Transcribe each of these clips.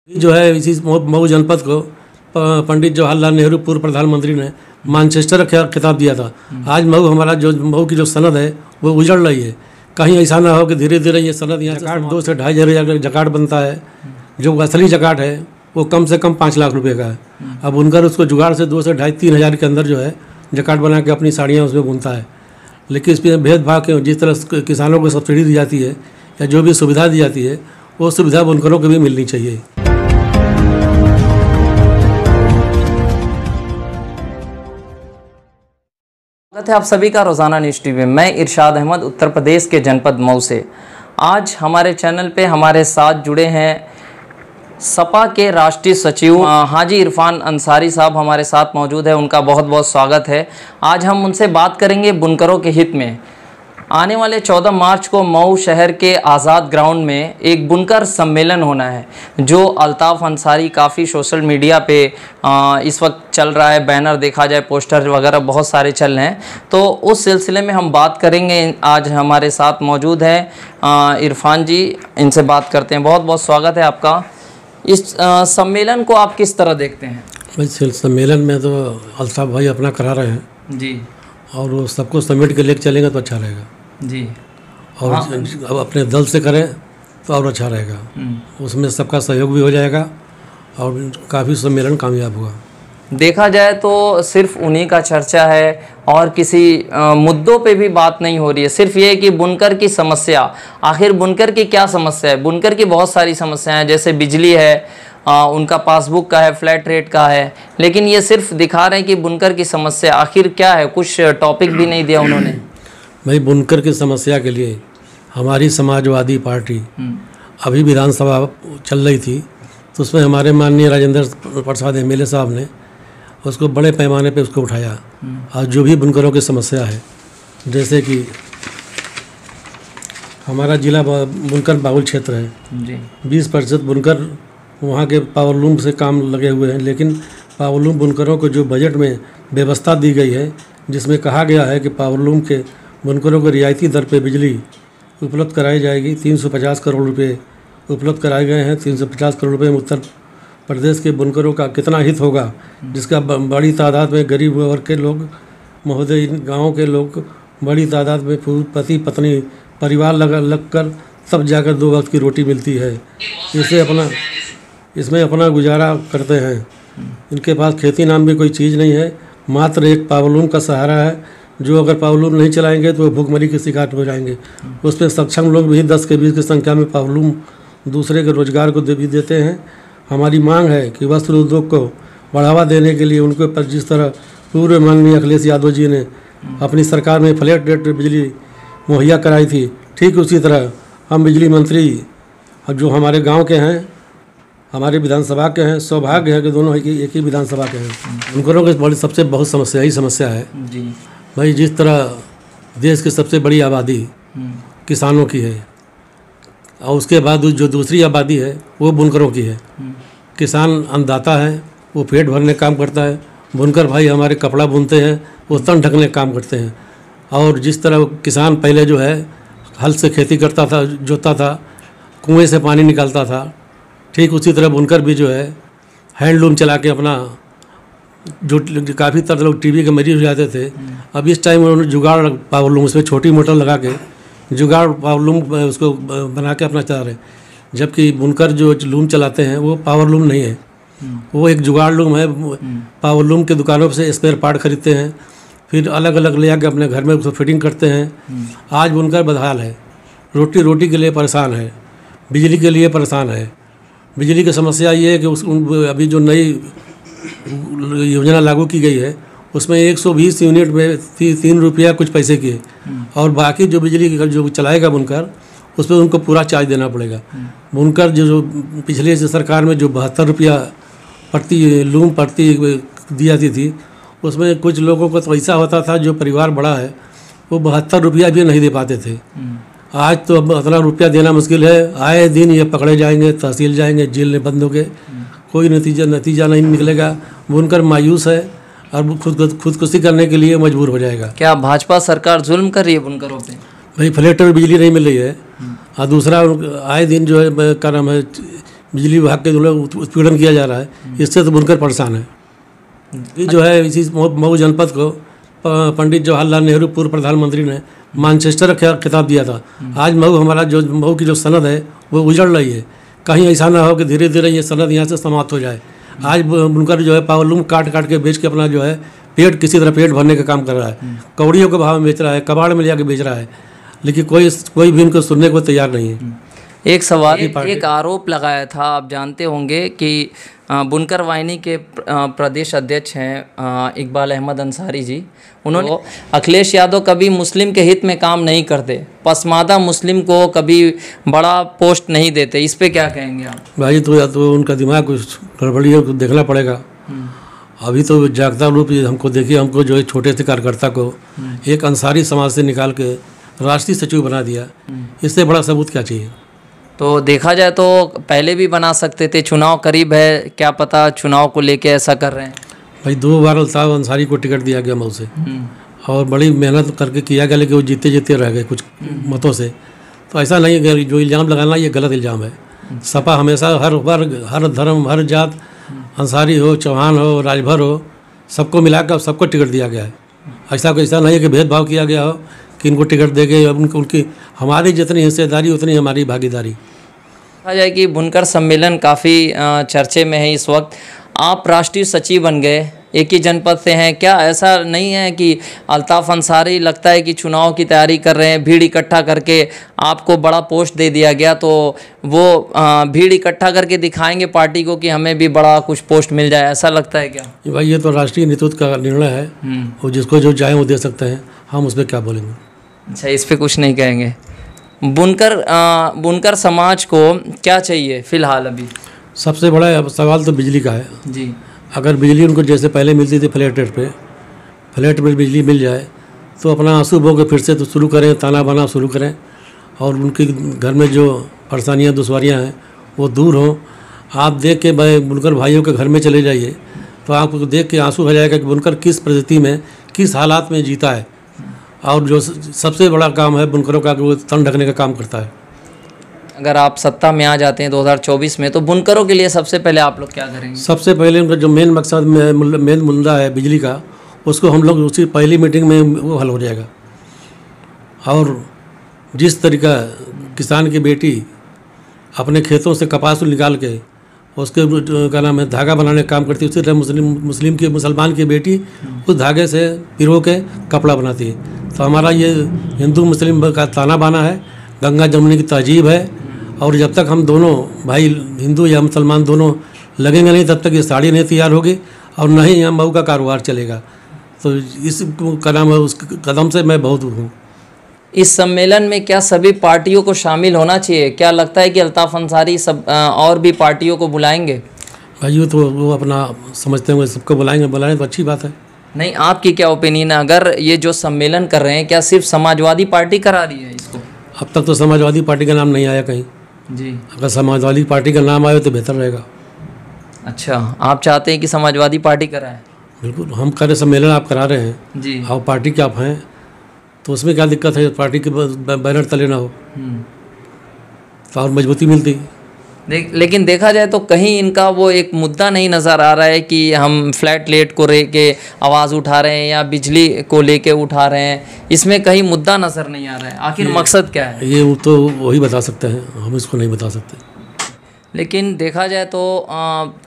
जो है इसी मऊ जनपद को पंडित जवाहरलाल नेहरू पूर्व प्रधानमंत्री ने मैनचेस्टर का खिताब दिया था। आज मऊ की जो सनद है वो उजड़ रही है। कहीं ऐसा ना हो कि धीरे धीरे ये सनद यहाँ जकाट 2 से 2.5 हज़ार जकाट बनता है। जो असली जकाट है वो कम से कम 5 लाख रुपए का है। अब बुनकर उसको जुगाड़ से 2 से 2.5-3 हज़ार के अंदर जो है जकाट बना के अपनी साड़ियाँ उसमें बुनता है। लेकिन इसमें भेदभाव के जिस तरह किसानों को सब्सिडी दी जाती है या जो भी सुविधा दी जाती है वो सुविधा बुनकरों को भी मिलनी चाहिए। स्वागत है आप सभी का रोज़ाना न्यूज़ टीवी में। मैं इरशाद अहमद उत्तर प्रदेश के जनपद मऊ से। आज हमारे चैनल पे हमारे साथ जुड़े हैं सपा के राष्ट्रीय सचिव हाजी इरफान अंसारी साहब हमारे साथ मौजूद है। उनका बहुत बहुत स्वागत है। आज हम उनसे बात करेंगे बुनकरों के हित में। आने वाले 14 मार्च को मऊ शहर के आज़ाद ग्राउंड में एक बुनकर सम्मेलन होना है, जो अल्ताफ़ अंसारी काफ़ी सोशल मीडिया पे इस वक्त चल रहा है। बैनर देखा जाए, पोस्टर वगैरह बहुत सारे चल रहे हैं। तो उस सिलसिले में हम बात करेंगे। आज हमारे साथ मौजूद हैं इरफान जी, इनसे बात करते हैं। बहुत बहुत स्वागत है आपका। इस सम्मेलन को आप किस तरह देखते हैं? भाई सम्मेलन में तो अल्ताफ़ भाई अपना करा रहे हैं जी, और वो सबको समेट के लेकर चलेंगे तो अच्छा रहेगा जी। और अब अपने दल से करें तो और अच्छा रहेगा। उसमें सबका सहयोग भी हो जाएगा और काफ़ी सम्मेलन कामयाब होगा। देखा जाए तो सिर्फ उन्हीं का चर्चा है और किसी मुद्दों पे भी बात नहीं हो रही है। सिर्फ ये कि बुनकर की समस्या, आखिर बुनकर की क्या समस्या है? बुनकर की बहुत सारी समस्याएं हैं, जैसे बिजली है, उनका पासबुक का है, फ्लैट रेट का है। लेकिन ये सिर्फ दिखा रहे हैं कि बुनकर की समस्या आखिर क्या है। कुछ टॉपिक भी नहीं दिया उन्होंने। भाई बुनकर की समस्या के लिए हमारी समाजवादी पार्टी अभी विधानसभा चल रही थी, तो उसमें हमारे माननीय राजेंद्र प्रसाद MLA साहब ने उसको बड़े पैमाने पे उसको उठाया। और जो भी बुनकरों की समस्या है, जैसे कि हमारा जिला बुनकर बाहुल क्षेत्र है जी। 20% बुनकर वहाँ के पावरलूम से काम लगे हुए हैं। लेकिन पावरलूम बुनकरों को जो बजट में व्यवस्था दी गई है, जिसमें कहा गया है कि पावरलूम के बुनकरों को रियायती दर पे बिजली उपलब्ध कराई जाएगी। 350 करोड़ रुपए उपलब्ध कराए गए हैं। 350 करोड़ रुपए में उत्तर प्रदेश के बुनकरों का कितना हित होगा, जिसका बड़ी तादाद में गरीब वर्ग के लोग महोदय, गाँव के लोग बड़ी तादाद में पति पत्नी परिवार लग कर तब जाकर 2 वक्त की रोटी मिलती है। इसमें अपना गुजारा करते हैं। इनके पास खेती नाम भी कोई चीज़ नहीं है, मात्र एक पावरलूम का सहारा है, जो अगर पावरलूम नहीं चलाएंगे तो वो भूखमरी के शिकार हो जाएंगे। उसमें सक्षम लोग भी 10 के 20 की संख्या में पावरलूम दूसरे के रोजगार को भी देते हैं। हमारी मांग है कि वस्त्र उद्योग को बढ़ावा देने के लिए उनके ऊपर जिस तरह पूर्व माननीय अखिलेश यादव जी ने अपनी सरकार में फ्लैट रेट बिजली मुहैया कराई थी, ठीक उसी तरह हम बिजली मंत्री जो हमारे गाँव के हैं, हमारे विधानसभा के हैं, सौभाग्य है कि दोनों एक ही विधानसभा के हैं। बुनकरों की बड़ी सबसे बहुत समस्या ही समस्या है जी। भाई जिस तरह देश की सबसे बड़ी आबादी किसानों की है और उसके बाद जो दूसरी आबादी है वो बुनकरों की है। किसान अन्नदाता है, वो पेट भरने काम करता है। बुनकर भाई हमारे कपड़ा बुनते हैं, वो तन ढकने काम करते हैं। और जिस तरह किसान पहले जो है हल से खेती करता था, जोतता था, कुएँ से पानी निकालता था, ठीक उसी तरह बुनकर भी जो है हैंडलूम चला के अपना, जो काफ़ी तरह लोग टीबी के मरीज हो जाते थे, अब इस टाइम उन्होंने जुगाड़ पावरलूम, उसमें छोटी मोटर लगा के जुगाड़ पावरलूम उसको बना के अपना चला रहे। जबकि बुनकर जो लूम चलाते हैं वो पावरलूम नहीं है, वो एक जुगाड़ लूम है। पावरलूम के दुकानों से स्पेयर पार्ट खरीदते हैं, फिर अलग अलग ले आके अपने घर में उसको फिटिंग करते हैं। आज बुनकर बदहाल है, रोटी के लिए परेशान है, बिजली के लिए परेशान है। बिजली की समस्या ये है कि अभी जो नई योजना लागू की गई है उसमें 120 यूनिट में 3 रुपया कुछ पैसे की है, और बाकी जो बिजली जो चलाएगा बुनकर उसमें उनको पूरा चार्ज देना पड़ेगा। बुनकर जो पिछले सरकार में जो 72 रुपया लूम प्रति दी जाती थी, उसमें कुछ लोगों को तो ऐसा होता था जो परिवार बड़ा है वो 72 रुपया भी नहीं दे पाते थे। आज तो अब इतना रुपया देना मुश्किल है। आए दिन ये पकड़े जाएंगे, तहसील जाएंगे, जेल में बंद हो गए, कोई नतीजा नहीं निकलेगा। बुनकर मायूस है और खुदकुशी करने के लिए मजबूर हो जाएगा। क्या भाजपा सरकार जुल्म कर रही है बुनकरों पे? भाई फ्लैट में बिजली नहीं मिल रही है, और दूसरा आए दिन जो है क्या नाम है बिजली विभाग के द्वारा उत्पीड़न किया जा रहा है, इससे तो बुनकर परेशान है। ये जो है इसी मऊ जनपद को पंडित जवाहरलाल नेहरू पूर्व प्रधानमंत्री ने मैनचेस्टर का खिताब दिया था। आज मऊ की जो सनद है वो उजड़ रही है। कहीं ऐसा ना हो कि धीरे धीरे ये सनद यहाँ से समाप्त हो जाए। आज बुनकर जो है पावरलूम काट काट के बेच के अपना जो है किसी तरह पेट भरने का काम कर रहा है। कौड़ियों के भाव में बेच रहा है, कबाड़ में ले जाके बेच रहा है, लेकिन कोई भी उनको सुनने को तैयार नहीं है। एक सवाल, एक आरोप लगाया था, आप जानते होंगे कि बुनकर वाहिनी के प्रदेश अध्यक्ष हैं इकबाल अहमद अंसारी जी। उन्होंने अखिलेश यादव कभी मुस्लिम के हित में काम नहीं करते, पसमादा मुस्लिम को कभी बड़ा पोस्ट नहीं देते, इस पे क्या कहेंगे आप? भाई तो उनका दिमाग कुछ गड़बड़ी है, देखना पड़ेगा। अभी तो जागता रूप हमको देखिए, हमको जो है छोटे से कार्यकर्ता को एक अंसारी समाज से निकाल के राष्ट्रीय सचिव बना दिया। इससे बड़ा सबूत क्या चाहिए? तो देखा जाए तो पहले भी बना सकते थे, चुनाव करीब है, क्या पता चुनाव को लेके ऐसा कर रहे हैं। भाई 2 बार अल्ताफ अंसारी को टिकट दिया गया मऊ से और बड़ी मेहनत करके किया गया, लेकिन वो जीते रह गए कुछ मतों से। तो ऐसा नहीं है, जो इल्ज़ाम लगाना ये गलत इल्ज़ाम है। सपा हमेशा हर वर्ग, हर धर्म, हर जात, अंसारी हो, चौहान हो, राजभर हो, सबको मिलाकर सबको टिकट दिया गया है। ऐसा नहीं है कि भेदभाव किया गया हो कि इनको टिकट देंगे, उनकी हमारी जितनी हिस्सेदारी उतनी हमारी भागीदारी। कहा जाए कि बुनकर सम्मेलन काफ़ी चर्चे में है इस वक्त। आप राष्ट्रीय सचिव बन गए, एक ही जनपद से हैं, क्या ऐसा नहीं है कि अल्ताफ अंसारी लगता है कि चुनाव की तैयारी कर रहे हैं, भीड़ इकट्ठा करके आपको बड़ा पोस्ट दे दिया गया, तो वो भीड़ इकट्ठा करके दिखाएंगे पार्टी को कि हमें भी बड़ा कुछ पोस्ट मिल जाए, ऐसा लगता है क्या? भाई ये तो राष्ट्रीय नेतृत्व का निर्णय है, और जिसको जो चाहे वो दे सकते हैं, हम उस पर क्या बोलेंगे। अच्छा, इस पर कुछ नहीं कहेंगे। बुनकर समाज को क्या चाहिए फिलहाल? अभी सबसे बड़ा सवाल तो बिजली का है जी। अगर बिजली उनको जैसे पहले मिलती थी फ्लैट रेट पे, फ्लैट में बिजली मिल जाए तो अपना आंसू बो के फिर से तो शुरू करें, ताना बाना शुरू करें, और उनके घर में जो परेशानियाँ दुश्वारियाँ हैं वो दूर हों। आप देख के भाई बुनकर भाइयों के घर में चले जाइए तो आपको देख के आंसू आ जाएगा कि बुनकर किस परिस्थिति में, किस हालात में जीता है। और जो सबसे बड़ा काम है बुनकरों का, वो तन ढकने का काम करता है। अगर आप सत्ता में आ जाते हैं 2024 में, तो बुनकरों के लिए सबसे पहले आप लोग क्या करेंगे? सबसे पहले उनका जो मेन मकसद मेन मुद्दा है बिजली का, उसको हम लोग उसी पहली मीटिंग में वो हल हो जाएगा। और जिस तरीका किसान की बेटी अपने खेतों से कपास निकाल के उसके क्या नाम है धागा बनाने का काम करती है, उसी तरह मुसलमान की बेटी उस धागे से पिरो के कपड़ा बनाती है। तो हमारा ये हिंदू मुस्लिम का ताना बाना है, गंगा जमुनी की तहजीब है। और जब तक हम दोनों भाई हिंदू या मुसलमान दोनों लगेंगे नहीं, तब तक ये साड़ी नहीं तैयार होगी और न ही यहाँ मऊ का कारोबार चलेगा। तो इस कदम उस कदम से मैं बहुत हूँ। इस सम्मेलन में क्या सभी पार्टियों को शामिल होना चाहिए? क्या लगता है कि अल्ताफ अंसारी सब और भी पार्टियों को बुलाएंगे? भाई तो वो अपना समझते हैं, सबको बुलाएं तो अच्छी बात है। नहीं, आपकी क्या ओपिनियन है? अगर ये जो सम्मेलन कर रहे हैं, क्या सिर्फ समाजवादी पार्टी करा रही है इसको? अब तक तो समाजवादी पार्टी का नाम नहीं आया कहीं जी। अगर समाजवादी पार्टी का नाम आए तो बेहतर रहेगा। अच्छा, आप चाहते हैं कि समाजवादी पार्टी कराए? बिल्कुल, हम कह रहे सम्मेलन आप करा रहे हैं जी, और पार्टी के आप हैं, तो उसमें क्या दिक्कत है? पार्टी के बैनर तले ना हो तो और मजबूती मिलती। लेकिन देखा जाए तो कहीं इनका वो एक मुद्दा नहीं नज़र आ रहा है कि हम फ्लैट रेट को लेके आवाज़ उठा रहे हैं या बिजली को लेके उठा रहे हैं, इसमें कहीं मुद्दा नज़र नहीं आ रहा है। आखिर मकसद क्या है? ये तो वही बता सकते हैं, हम इसको नहीं बता सकते। लेकिन देखा जाए तो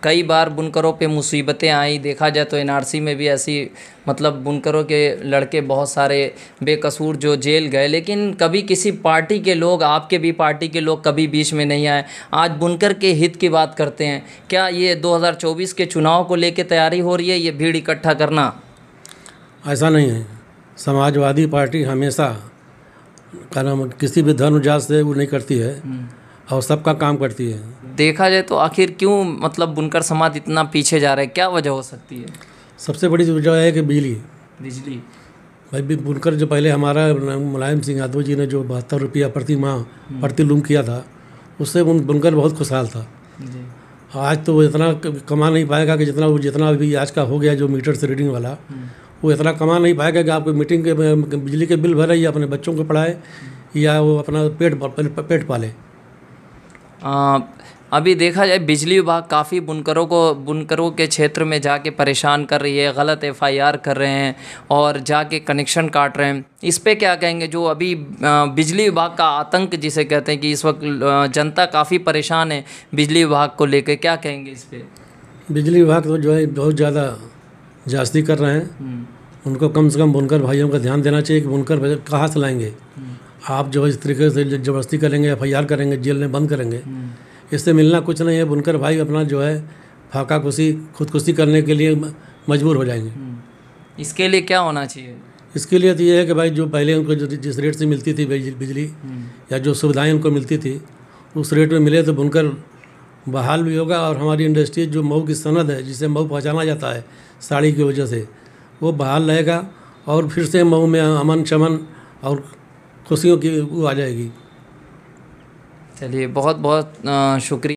कई बार बुनकरों पे मुसीबतें आई। देखा जाए तो एनआरसी में भी ऐसी, मतलब बुनकरों के लड़के बहुत सारे बेकसूर जो जेल गए, लेकिन कभी किसी पार्टी के लोग, आपके भी पार्टी के लोग कभी बीच में नहीं आए। आज बुनकर के हित की बात करते हैं। क्या ये 2024 के चुनाव को लेकर तैयारी हो रही है, ये भीड़ इकट्ठा करना? ऐसा नहीं है। समाजवादी पार्टी हमेशा का नाम किसी भी धर्म जात से वो नहीं करती है और सबका काम करती है। देखा जाए तो आखिर क्यों मतलब बुनकर समाज इतना पीछे जा रहा है, क्या वजह हो सकती है? सबसे बड़ी वजह है कि बिजली। भाई बुनकर जो पहले हमारा मुलायम सिंह यादव जी ने जो 72 रुपया प्रति माह प्रति लूम किया था, उससे बुनकर बहुत खुशहाल था। आज तो वो इतना कमा नहीं पाएगा कि जितना अभी आज का हो गया जो मीटर से रीडिंग वाला, वो इतना कमा नहीं पाएगा कि आपको मीटिंग के बिजली के बिल भरे या अपने बच्चों को पढ़ाए या वो अपना पेट पाले। अभी देखा जाए बिजली विभाग काफ़ी बुनकरों के क्षेत्र में जाके परेशान कर रही है, गलत एफआईआर कर रहे हैं और जाके कनेक्शन काट रहे हैं। इस पे क्या कहेंगे? जो अभी बिजली विभाग का आतंक जिसे कहते हैं कि इस वक्त जनता काफ़ी परेशान है बिजली विभाग को लेकर, क्या कहेंगे इस पे? बिजली विभाग तो जो है बहुत ज़्यादा जास्ती कर रहे हैं। उनको कम से कम बुनकर भाइयों का ध्यान देना चाहिए कि बुनकर कहाँ से लाएंगे। आप जो इस तरीके से ज़बरदस्ती करेंगे, एफआईआर करेंगे, जेल में बंद करेंगे, इससे मिलना कुछ नहीं है। बुनकर भाई अपना जो है फाका खुदकुशी करने के लिए मजबूर हो जाएंगे। इसके लिए क्या होना चाहिए? इसके लिए तो ये है कि भाई जो पहले उनको जिस रेट से मिलती थी बिजली या जो सुविधाएं उनको मिलती थी उस रेट में मिले तो बुनकर बहाल भी होगा और हमारी इंडस्ट्री जो मऊ की सनद है, जिसे मऊ पहचाना जाता है साड़ी की वजह से, वो बहाल रहेगा और फिर से मऊ में अमन चमन और खुशियों की वो आ जाएगी। चलिए, बहुत बहुत शुक्रिया।